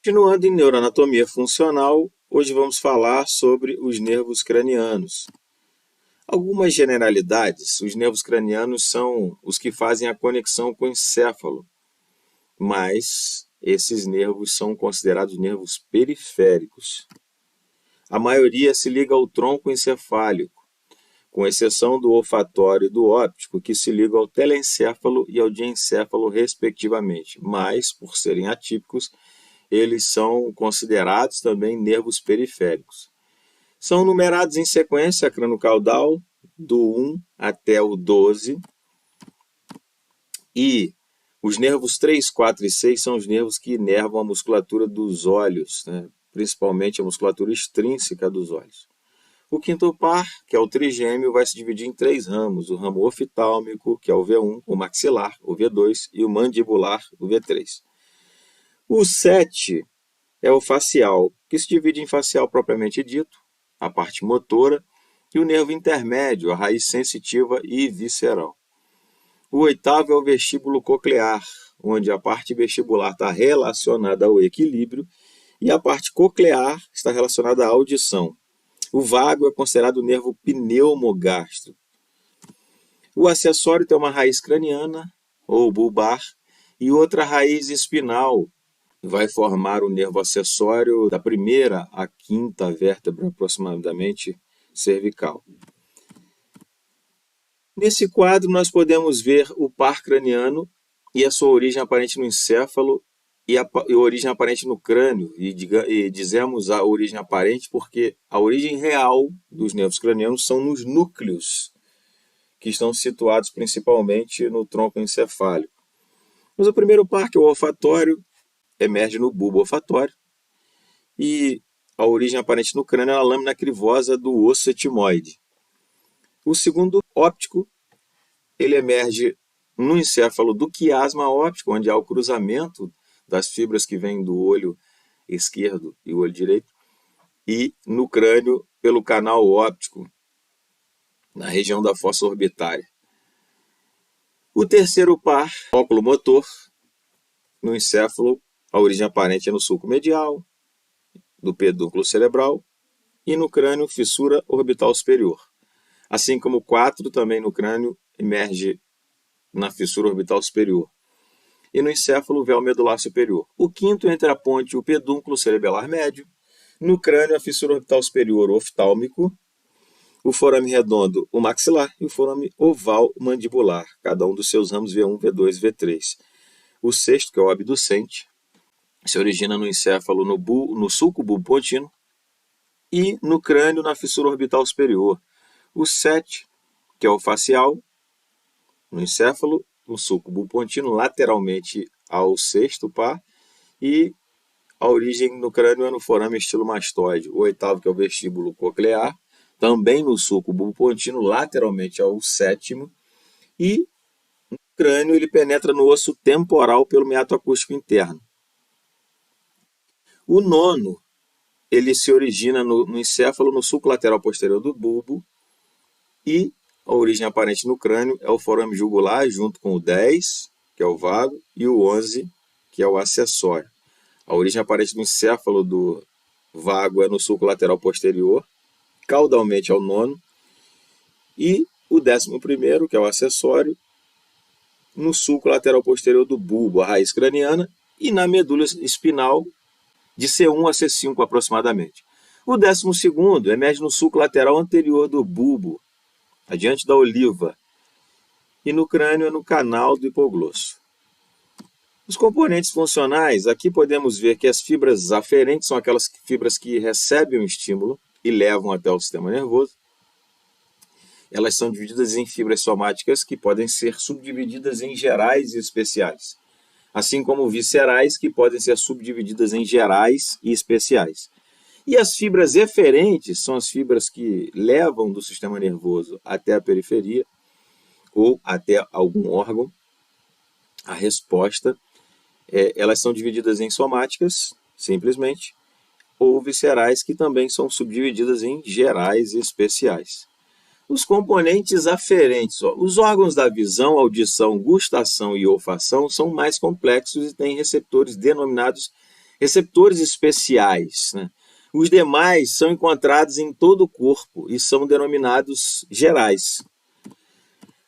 Continuando em neuroanatomia funcional, hoje vamos falar sobre os nervos cranianos. Algumas generalidades: os nervos cranianos são os que fazem a conexão com o encéfalo, mas esses nervos são considerados nervos periféricos. A maioria se liga ao tronco encefálico, com exceção do olfatório e do óptico, que se ligam ao telencéfalo e ao diencéfalo, respectivamente, mas, por serem atípicos, eles são considerados também nervos periféricos. São numerados em sequência crânio-caudal, do 1 até o 12, e os nervos 3, 4 e 6 são os nervos que inervam a musculatura dos olhos, né? Principalmente a musculatura extrínseca dos olhos. O quinto par, que é o trigêmeo, vai se dividir em 3 ramos: o ramo oftálmico, que é o V1, o maxilar, o V2, e o mandibular, o V3. O 7 é o facial, que se divide em facial propriamente dito, a parte motora, e o nervo intermédio, a raiz sensitiva e visceral. O 8º é o vestíbulo coclear, onde a parte vestibular está relacionada ao equilíbrio e a parte coclear está relacionada à audição. O vago é considerado o nervo pneumogástrico. O acessório tem uma raiz craniana, ou bulbar, e outra raiz espinal. Vai formar o nervo acessório da primeira à quinta vértebra, aproximadamente cervical. Nesse quadro, nós podemos ver o par craniano e a sua origem aparente no encéfalo e a origem aparente no crânio. E dizemos a origem aparente porque a origem real dos nervos cranianos são nos núcleos, que estão situados principalmente no tronco encefálico. Mas o primeiro par, que é o olfatório, emerge no bulbo olfatório, e a origem aparente no crânio é a lâmina crivosa do osso etimoide. O segundo, óptico, ele emerge no encéfalo do quiasma óptico, onde há o cruzamento das fibras que vêm do olho esquerdo e o olho direito, e no crânio pelo canal óptico, na região da fossa orbitária. O terceiro par, óculo motor, no encéfalo, a origem aparente é no sulco medial, do pedúnculo cerebral, e no crânio, fissura orbital superior. Assim como o 4, também no crânio, emerge na fissura orbital superior. E no encéfalo, o véu medular superior. O quinto, entre a ponte e o pedúnculo cerebelar médio. No crânio, a fissura orbital superior, o oftálmico. O forame redondo, o maxilar. E o forame oval, o mandibular. Cada um dos seus ramos, V1, V2, V3. O sexto, que é o abducente, se origina no encéfalo, no sulco bulbo-pontino, e no crânio, na fissura orbital superior. O 7, que é o facial, no encéfalo, no sulco bulbo-pontino, lateralmente ao sexto par, e a origem no crânio é no forame estilomastoide. O 8º, que é o vestíbulo coclear, também no sulco bulbo-pontino, lateralmente ao sétimo, e no crânio ele penetra no osso temporal pelo meato acústico interno. O 9º, ele se origina no encéfalo, no sulco lateral posterior do bulbo, e a origem aparente no crânio é o forame jugular, junto com o 10, que é o vago, e o 11, que é o acessório. A origem aparente no encéfalo do vago é no sulco lateral posterior, caudalmente ao 9º, e o 11º, que é o acessório, no sulco lateral posterior do bulbo, a raiz craniana, e na medula espinal, de C1 a C5 aproximadamente. O 12º emerge no sulco lateral anterior do bulbo, adiante da oliva, e no crânio é no canal do hipoglosso. Os componentes funcionais, aqui podemos ver que as fibras aferentes são aquelas fibras que recebem o estímulo e levam até o sistema nervoso. Elas são divididas em fibras somáticas que podem ser subdivididas em gerais e especiais, assim como viscerais, que podem ser subdivididas em gerais e especiais. E as fibras eferentes são as fibras que levam do sistema nervoso até a periferia ou até algum órgão a resposta. Elas são divididas em somáticas, simplesmente, ou viscerais, que também são subdivididas em gerais e especiais. Os componentes aferentes, os órgãos da visão, audição, gustação e olfação são mais complexos e têm receptores denominados receptores especiais, né? Os demais são encontrados em todo o corpo e são denominados gerais.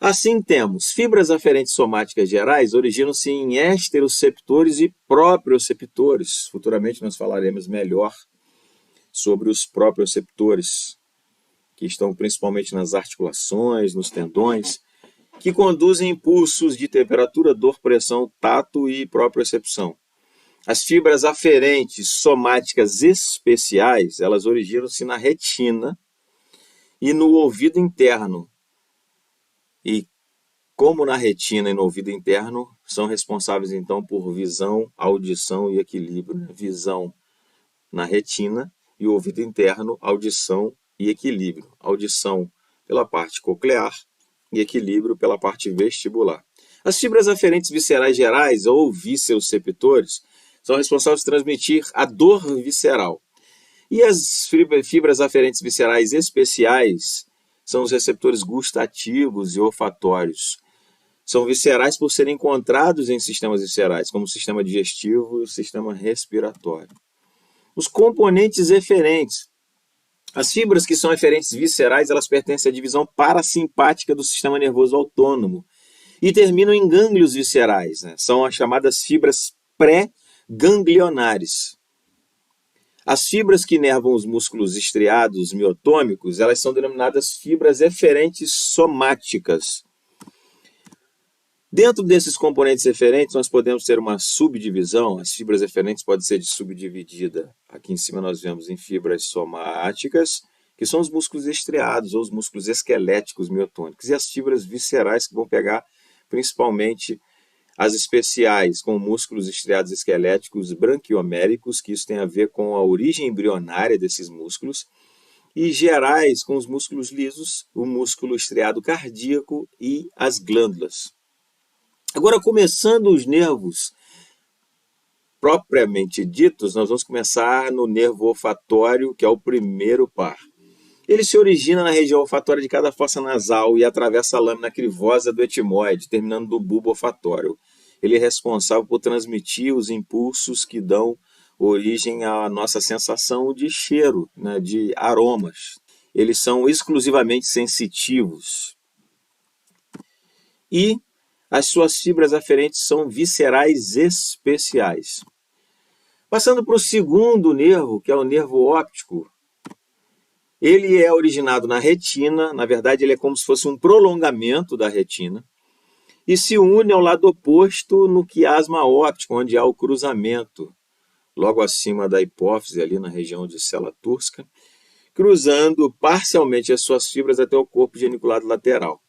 Assim temos, fibras aferentes somáticas gerais originam-se em esteroceptores e proprioceptores. Futuramente nós falaremos melhor sobre os proprioceptores, que estão principalmente nas articulações, nos tendões, que conduzem impulsos de temperatura, dor, pressão, tato e propriocepção. As fibras aferentes somáticas especiais, elas originam-se na retina e no ouvido interno. E como na retina e no ouvido interno, são responsáveis então por visão, audição e equilíbrio. Visão na retina e o ouvido interno, audição e equilíbrio. Audição pela parte coclear e equilíbrio pela parte vestibular. As fibras aferentes viscerais gerais ou visceroceptores são responsáveis por transmitir a dor visceral. E as fibras aferentes viscerais especiais são os receptores gustativos e olfatórios. São viscerais por serem encontrados em sistemas viscerais, como o sistema digestivo e o sistema respiratório. Os componentes eferentes. As fibras que são eferentes viscerais, elas pertencem à divisão parasimpática do sistema nervoso autônomo e terminam em gânglios viscerais, né? São as chamadas fibras pré-ganglionares. As fibras que inervam os músculos estriados miotômicos, elas são denominadas fibras eferentes somáticas. Dentro desses componentes eferentes, nós podemos ter uma subdivisão. As fibras eferentes podem ser subdivididas. Aqui em cima nós vemos em fibras somáticas, que são os músculos estriados ou os músculos esqueléticos miotônicos, e as fibras viscerais, que vão pegar principalmente as especiais, com músculos estriados esqueléticos branquioméricos, que isso tem a ver com a origem embrionária desses músculos, e gerais, com os músculos lisos, o músculo estriado cardíaco e as glândulas. Agora, começando os nervos propriamente ditos, nós vamos começar no nervo olfatório, que é o primeiro par. Ele se origina na região olfatória de cada fossa nasal e atravessa a lâmina crivosa do etimoide, terminando no bulbo olfatório. Ele é responsável por transmitir os impulsos que dão origem à nossa sensação de cheiro, né, de aromas. Eles são exclusivamente sensitivos. E as suas fibras aferentes são viscerais especiais. Passando para o segundo nervo, que é o nervo óptico, ele é originado na retina, na verdade ele é como se fosse um prolongamento da retina, e se une ao lado oposto no quiasma óptico, onde há o cruzamento, logo acima da hipófise, ali na região de cela túrcica, cruzando parcialmente as suas fibras até o corpo geniculado lateral.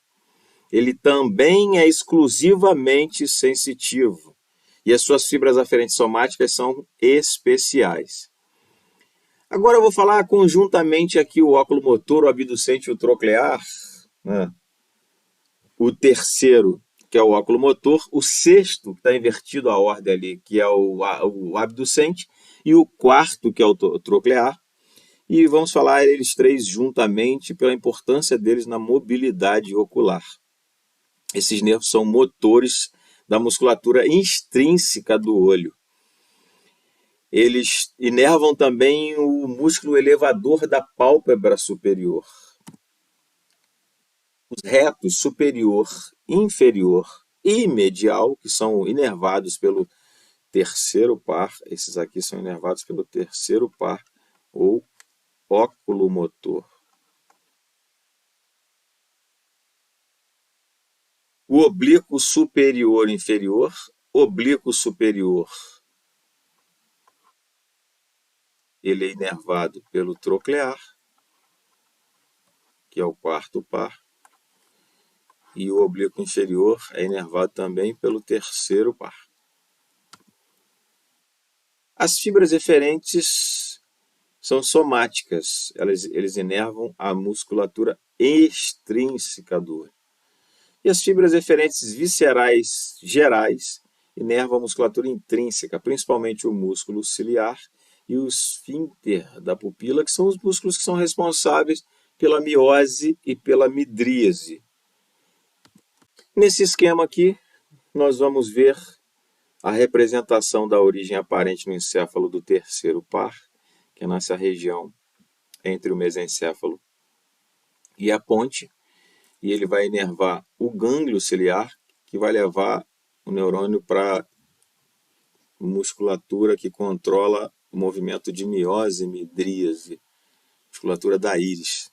Ele também é exclusivamente sensitivo, e as suas fibras aferentes somáticas são especiais. Agora eu vou falar conjuntamente aqui o óculo motor, o abducente e o troclear, né? O terceiro, que é o óculo motor, o sexto, que está invertido a ordem ali, que é o abducente, e o quarto, que é o troclear, e vamos falar eles três juntamente pela importância deles na mobilidade ocular. Esses nervos são motores da musculatura extrínseca do olho. Eles inervam também o músculo elevador da pálpebra superior. Os retos superior, inferior e medial, que são inervados pelo terceiro par, esses aqui são inervados pelo terceiro par, ou óculo motor. O oblíquo superior inferior, oblíquo superior, ele é inervado pelo troclear, que é o quarto par, e o oblíquo inferior é inervado também pelo terceiro par. As fibras eferentes são somáticas, eles inervam a musculatura extrínseca do olho. E as fibras eferentes viscerais gerais inervam a musculatura intrínseca, principalmente o músculo ciliar e o esfíncter da pupila, que são os músculos que são responsáveis pela miose e pela midríase. Nesse esquema aqui, nós vamos ver a representação da origem aparente no encéfalo do terceiro par, que é nessa região entre o mesencéfalo e a ponte, e ele vai inervar o gânglio ciliar, que vai levar o neurônio para a musculatura que controla o movimento de miose e midríase, musculatura da íris.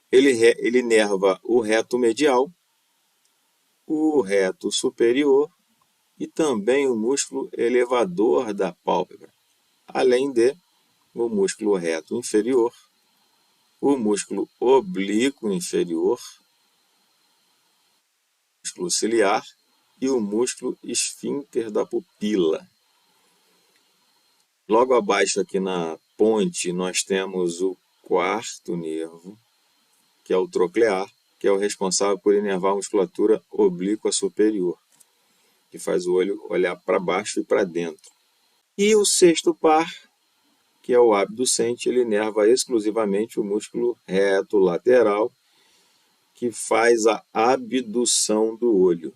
Ele inerva o reto medial, o reto superior e também o músculo elevador da pálpebra, além de o músculo reto inferior, o músculo oblíquo inferior, o músculo ciliar e o músculo esfíncter da pupila. Logo abaixo aqui na ponte nós temos o quarto nervo, que é o troclear, que é o responsável por inervar a musculatura oblíqua superior, que faz o olho olhar para baixo e para dentro. E o sexto par, que é o abducente, ele inerva exclusivamente o músculo reto lateral, que faz a abdução do olho.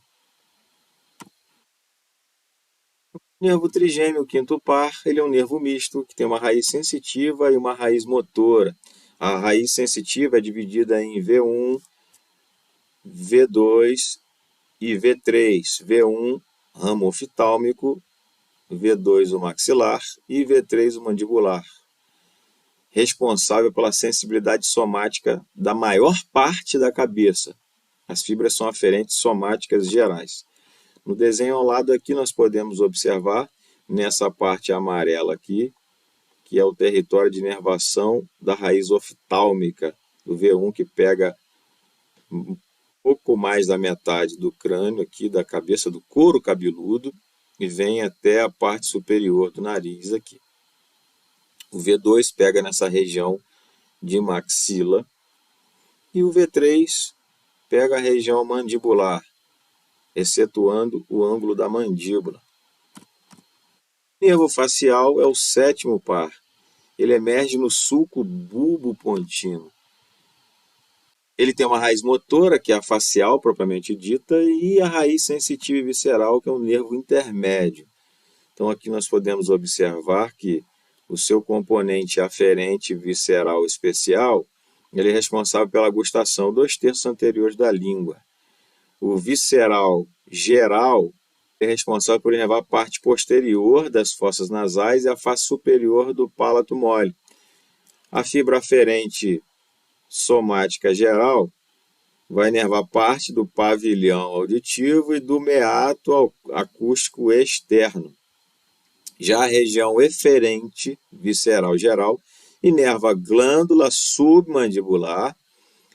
O nervo trigêmeo, o quinto par, ele é um nervo misto, que tem uma raiz sensitiva e uma raiz motora. A raiz sensitiva é dividida em V1, V2 e V3. V1, ramo oftalmico, V2 o maxilar e V3 o mandibular, responsável pela sensibilidade somática da maior parte da cabeça. As fibras são aferentes somáticas gerais. No desenho ao lado aqui nós podemos observar, nessa parte amarela aqui, que é o território de inervação da raiz oftálmica do V1, que pega um pouco mais da metade do crânio aqui, da cabeça do couro cabeludo, e vem até a parte superior do nariz aqui. O V2 pega nessa região de maxila e o V3 pega a região mandibular, excetuando o ângulo da mandíbula. O nervo facial é o sétimo par. Ele emerge no sulco bulbopontino. Ele tem uma raiz motora, que é a facial propriamente dita, e a raiz sensitiva e visceral, que é o nervo intermédio. Então aqui nós podemos observar que o seu componente aferente visceral especial, ele é responsável pela gustação 2/3 anteriores da língua. O visceral geral é responsável por inervar a parte posterior das fossas nasais e a face superior do palato mole. A fibra aferente somática geral vai inervar parte do pavilhão auditivo e do meato acústico externo. Já a região eferente visceral geral inerva a glândula submandibular,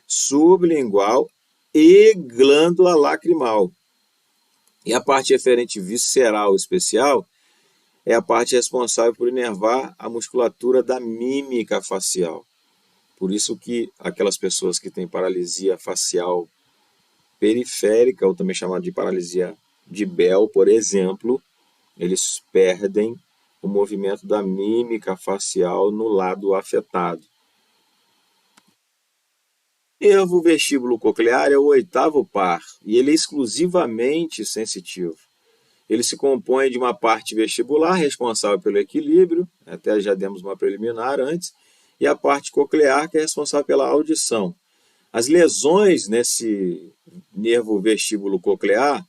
sublingual e glândula lacrimal. E a parte eferente visceral especial é a parte responsável por inervar a musculatura da mímica facial. Por isso que aquelas pessoas que têm paralisia facial periférica, ou também chamada de paralisia de Bell, por exemplo, eles perdem o movimento da mímica facial no lado afetado. O nervo vestíbulo coclear é o oitavo par e ele é exclusivamente sensitivo. Ele se compõe de uma parte vestibular responsável pelo equilíbrio, até já demos uma preliminar antes, e a parte coclear que é responsável pela audição. As lesões nesse nervo vestíbulo coclear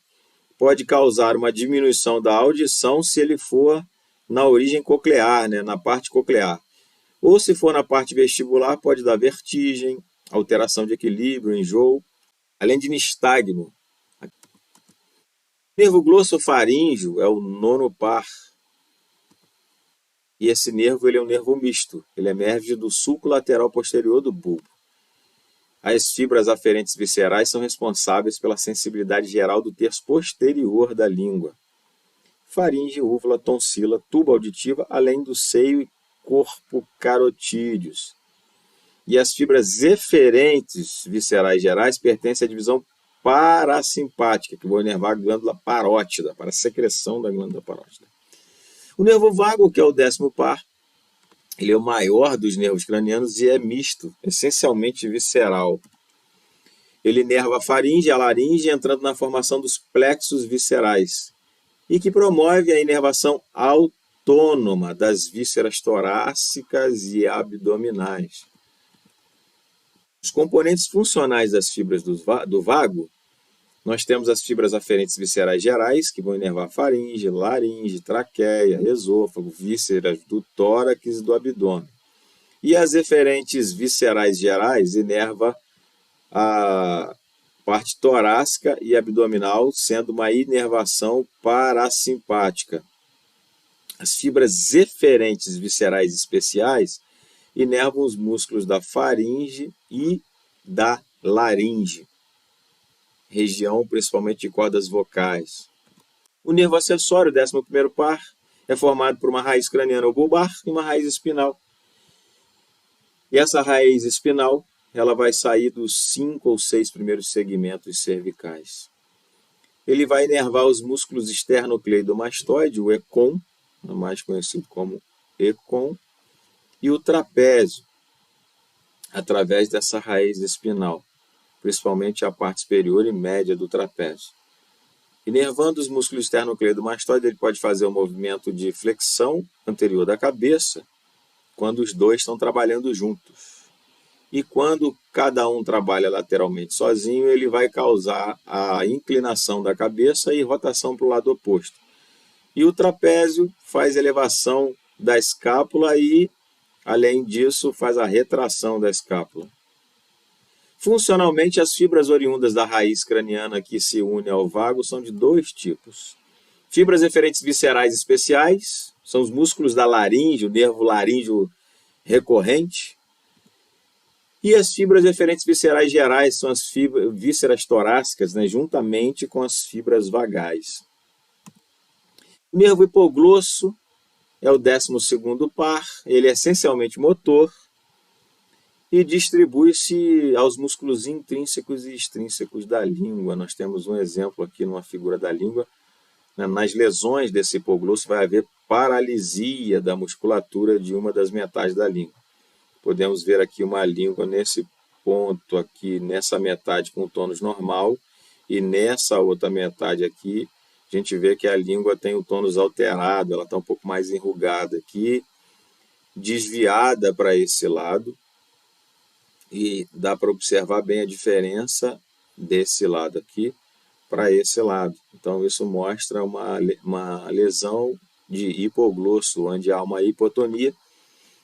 pode causar uma diminuição da audição se ele for na origem coclear, na parte coclear. Ou se for na parte vestibular, pode dar vertigem, alteração de equilíbrio, enjoo, além de nistagmo. O nervo glossofaríngeo é o nono par. E esse nervo ele é um nervo misto. Ele emerge do sulco lateral posterior do bulbo. As fibras aferentes viscerais são responsáveis pela sensibilidade geral do terço posterior da língua. Faringe, úvula, tonsila, tuba auditiva, além do seio e corpo carotídeos. E as fibras eferentes viscerais gerais pertencem à divisão parasimpática, que vai inervar a glândula parótida, para a secreção da glândula parótida. O nervo vago, que é o décimo par, ele é o maior dos nervos cranianos e é misto, essencialmente visceral. Ele inerva a faringe e a laringe, entrando na formação dos plexos viscerais. e que promove a inervação autônoma das vísceras torácicas e abdominais. Os componentes funcionais das fibras do vago, nós temos as fibras aferentes viscerais gerais, que vão inervar faringe, laringe, traqueia, esôfago, vísceras do tórax e do abdômen. E as eferentes viscerais gerais inerva a parte torácica e abdominal, sendo uma inervação parasimpática. As fibras eferentes viscerais especiais inervam os músculos da faringe e da laringe, região principalmente de cordas vocais. O nervo acessório, o 11º par, é formado por uma raiz craniana ou bulbar e uma raiz espinal. E essa raiz espinal, ela vai sair dos 5 ou 6 primeiros segmentos cervicais. Ele vai inervar os músculos esternocleidomastoide, o ECOM, mais conhecido como ECOM, e o trapézio, através dessa raiz espinal, principalmente a parte superior e média do trapézio. Inervando os músculos esternocleidomastoide, ele pode fazer um movimento de flexão anterior da cabeça, quando os dois estão trabalhando juntos. E quando cada um trabalha lateralmente sozinho, ele vai causar a inclinação da cabeça e rotação para o lado oposto. E o trapézio faz elevação da escápula e, além disso, faz a retração da escápula. Funcionalmente, as fibras oriundas da raiz craniana que se une ao vago são de 2 tipos. Fibras eferentes viscerais especiais, são os músculos da laringe, o nervo laríngeo recorrente. E as fibras eferentes viscerais gerais são as vísceras torácicas, juntamente com as fibras vagais. O nervo hipoglosso é o 12º par, ele é essencialmente motor e distribui-se aos músculos intrínsecos e extrínsecos da língua. Nós temos um exemplo aqui numa figura da língua. Nas lesões desse hipoglosso vai haver paralisia da musculatura de uma das metades da língua. Podemos ver aqui uma língua nesse ponto aqui, nessa metade com o tônus normal, e nessa outra metade aqui, a gente vê que a língua tem o tônus alterado, ela está um pouco mais enrugada aqui, desviada para esse lado, e dá para observar bem a diferença desse lado aqui para esse lado. Então, isso mostra uma lesão de hipoglosso, onde há uma hipotonia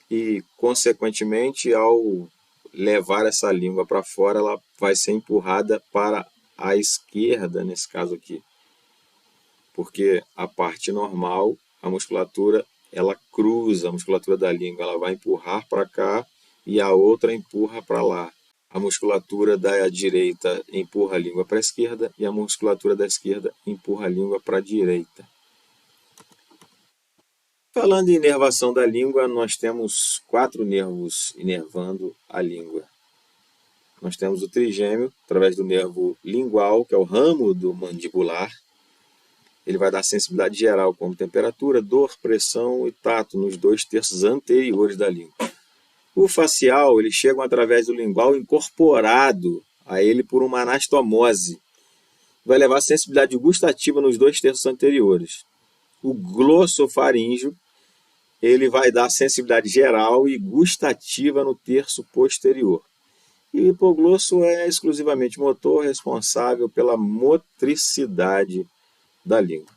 e, consequentemente, ao levar essa língua para fora, ela vai ser empurrada para a esquerda, nesse caso aqui. Porque a parte normal, a musculatura, ela cruza, a musculatura da língua, ela vai empurrar para cá e a outra empurra para lá. A musculatura da direita empurra a língua para a esquerda e a musculatura da esquerda empurra a língua para a direita. Falando em inervação da língua, nós temos 4 nervos inervando a língua. Nós temos o trigêmeo, através do nervo lingual, que é o ramo do mandibular. Ele vai dar sensibilidade geral, como temperatura, dor, pressão e tato, nos 2 terços anteriores da língua. O facial, eles chegam através do lingual incorporado a ele por uma anastomose. Vai levar sensibilidade gustativa nos 2 terços anteriores. O glossofaríngeo, ele vai dar sensibilidade geral e gustativa no terço posterior. E o hipoglosso é exclusivamente motor, responsável pela motricidade da língua.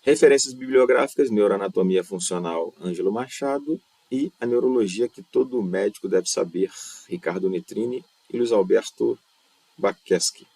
Referências bibliográficas: Neuroanatomia Funcional, Ângelo Machado, e A Neurologia que Todo Médico Deve Saber, Ricardo Nitrini e Luiz Alberto Baqueschi.